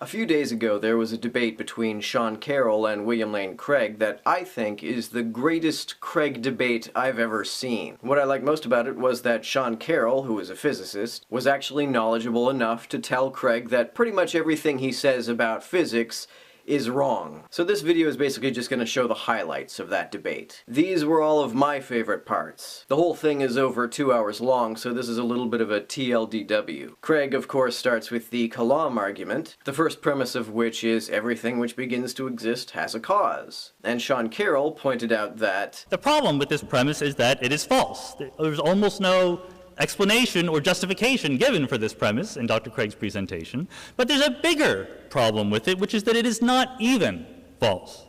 A few days ago, there was a debate between Sean Carroll and William Lane Craig that I think is the greatest Craig debate I've ever seen. What I liked most about it was that Sean Carroll, who is a physicist, was actually knowledgeable enough to tell Craig that pretty much everything he says about physics is wrong. So this video is basically just going to show the highlights of that debate. These were all of my favorite parts. The whole thing is over 2 hours long, so this is a little bit of a TLDW. Craig, of course, starts with the Kalam argument, the first premise of which is everything which begins to exist has a cause. And Sean Carroll pointed out that the problem with this premise is that it is false. There's almost no explanation or justification given for this premise in Dr. Craig's presentation, but there's a bigger problem with it, which is that it is not even false.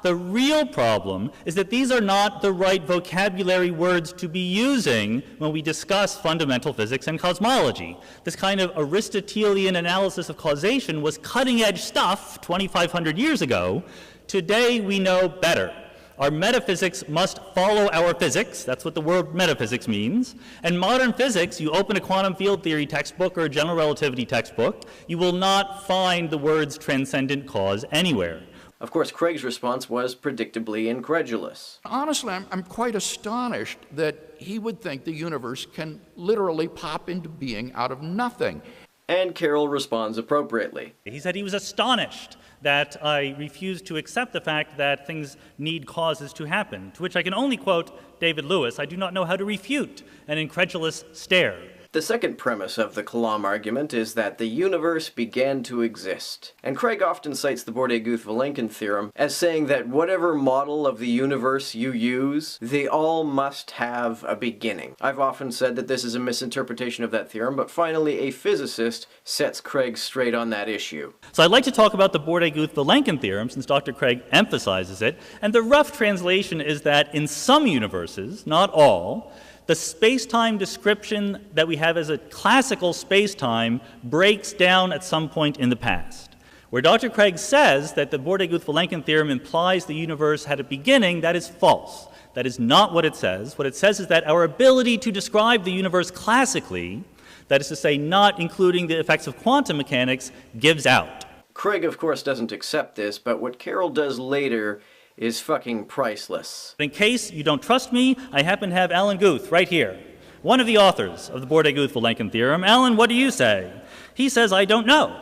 The real problem is that these are not the right vocabulary words to be using when we discuss fundamental physics and cosmology. This kind of Aristotelian analysis of causation was cutting-edge stuff 2,500 years ago. Today we know better. Our metaphysics must follow our physics. That's what the word metaphysics means. And modern physics, you open a quantum field theory textbook or a general relativity textbook, you will not find the words transcendent cause anywhere. Of course, Craig's response was predictably incredulous. Honestly, I'm quite astonished that he would think the universe can literally pop into being out of nothing. And Carroll responds appropriately. He said he was astonished that I refused to accept the fact that things need causes to happen, to which I can only quote David Lewis, "I do not know how to refute an incredulous stare." The second premise of the Kalam argument is that the universe began to exist. And Craig often cites the Bordet-Guth-Vilenkin theorem as saying that whatever model of the universe you use, they all must have a beginning. I've often said that this is a misinterpretation of that theorem, but finally a physicist sets Craig straight on that issue. So I'd like to talk about the Bordet-Guth-Vilenkin theorem, since Dr. Craig emphasizes it, and the rough translation is that in some universes, not all, the space-time description that we have as a classical space-time breaks down at some point in the past. Where Dr. Craig says that the Bordet-Guth-Vilenkin theorem implies the universe had a beginning, that is false. That is not what it says. What it says is that our ability to describe the universe classically, that is to say not including the effects of quantum mechanics, gives out. Craig, of course, doesn't accept this, but what Carroll does later is fucking priceless. In case you don't trust me, I happen to have Alan Guth right here, one of the authors of the Bordet-Guth-Vilenkin theorem. Alan, what do you say? He says, I don't know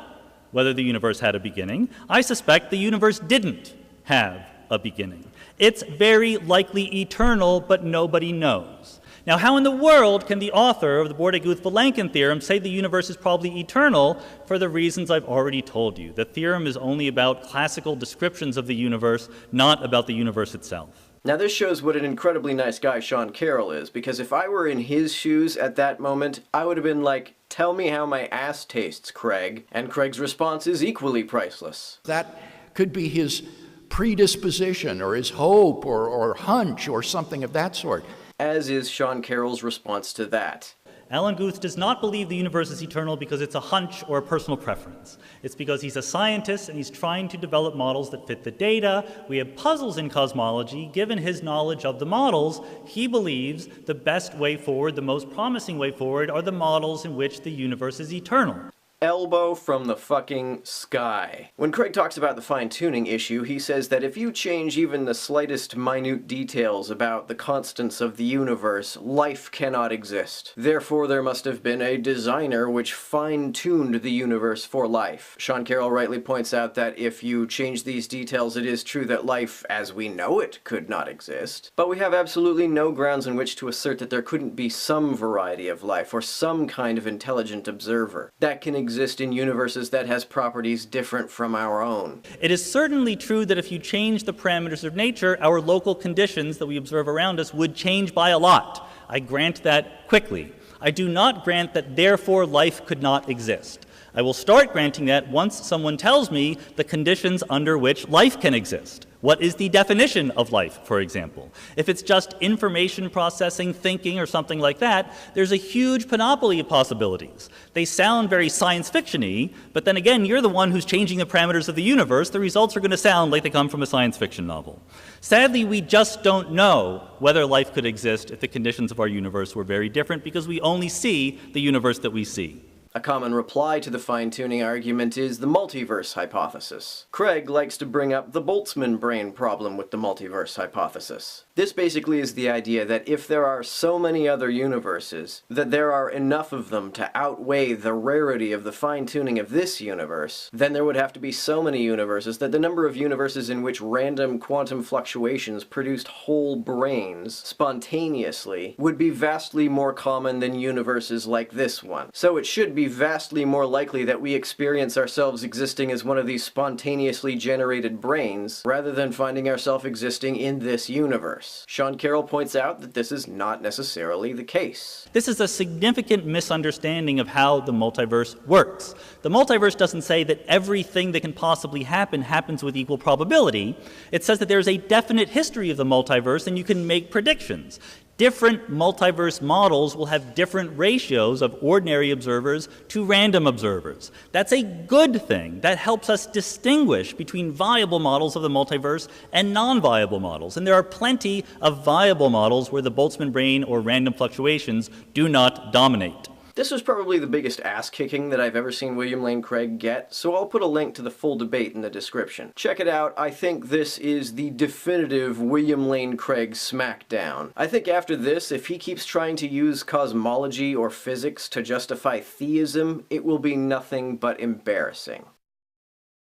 whether the universe had a beginning. I suspect the universe didn't have a beginning. It's very likely eternal, but nobody knows. Now, how in the world can the author of the Bordet-Guth-Vilenkin theorem say the universe is probably eternal? For the reasons I've already told you. The theorem is only about classical descriptions of the universe, not about the universe itself. Now this shows what an incredibly nice guy Sean Carroll is, because if I were in his shoes at that moment, I would have been like, tell me how my ass tastes, Craig. And Craig's response is equally priceless. That could be his predisposition or his hope or hunch or something of that sort. As is Sean Carroll's response to that. Alan Guth does not believe the universe is eternal because it's a hunch or a personal preference. It's because he's a scientist and he's trying to develop models that fit the data. We have puzzles in cosmology. Given his knowledge of the models, he believes the best way forward, the most promising way forward, are the models in which the universe is eternal. Elbow from the fucking sky. When Craig talks about the fine-tuning issue, he says that if you change even the slightest minute details about the constants of the universe, life cannot exist. Therefore, there must have been a designer which fine-tuned the universe for life. Sean Carroll rightly points out that if you change these details, it is true that life as we know it could not exist. But we have absolutely no grounds in which to assert that there couldn't be some variety of life or some kind of intelligent observer that can exist in universes that has properties different from our own. It is certainly true that if you change the parameters of nature, our local conditions that we observe around us would change by a lot. I grant that quickly. I do not grant that therefore life could not exist. I will start granting that once someone tells me the conditions under which life can exist. What is the definition of life, for example? If it's just information processing, thinking, or something like that, there's a huge panoply of possibilities. They sound very science fiction-y, but then again, you're the one who's changing the parameters of the universe. The results are going to sound like they come from a science fiction novel. Sadly, we just don't know whether life could exist if the conditions of our universe were very different, because we only see the universe that we see. A common reply to the fine-tuning argument is the multiverse hypothesis. Craig likes to bring up the Boltzmann brain problem with the multiverse hypothesis. This basically is the idea that if there are so many other universes, that there are enough of them to outweigh the rarity of the fine-tuning of this universe, then there would have to be so many universes that the number of universes in which random quantum fluctuations produced whole brains spontaneously would be vastly more common than universes like this one. So it should be vastly more likely that we experience ourselves existing as one of these spontaneously generated brains, rather than finding ourselves existing in this universe. Sean Carroll points out that this is not necessarily the case. This is a significant misunderstanding of how the multiverse works. The multiverse doesn't say that everything that can possibly happen happens with equal probability. It says that there's a definite history of the multiverse and you can make predictions. Different multiverse models will have different ratios of ordinary observers to random observers. That's a good thing. That helps us distinguish between viable models of the multiverse and non-viable models. And there are plenty of viable models where the Boltzmann brain or random fluctuations do not dominate. This was probably the biggest ass-kicking that I've ever seen William Lane Craig get, so I'll put a link to the full debate in the description. Check it out. I think this is the definitive William Lane Craig smackdown. I think after this, if he keeps trying to use cosmology or physics to justify theism, it will be nothing but embarrassing.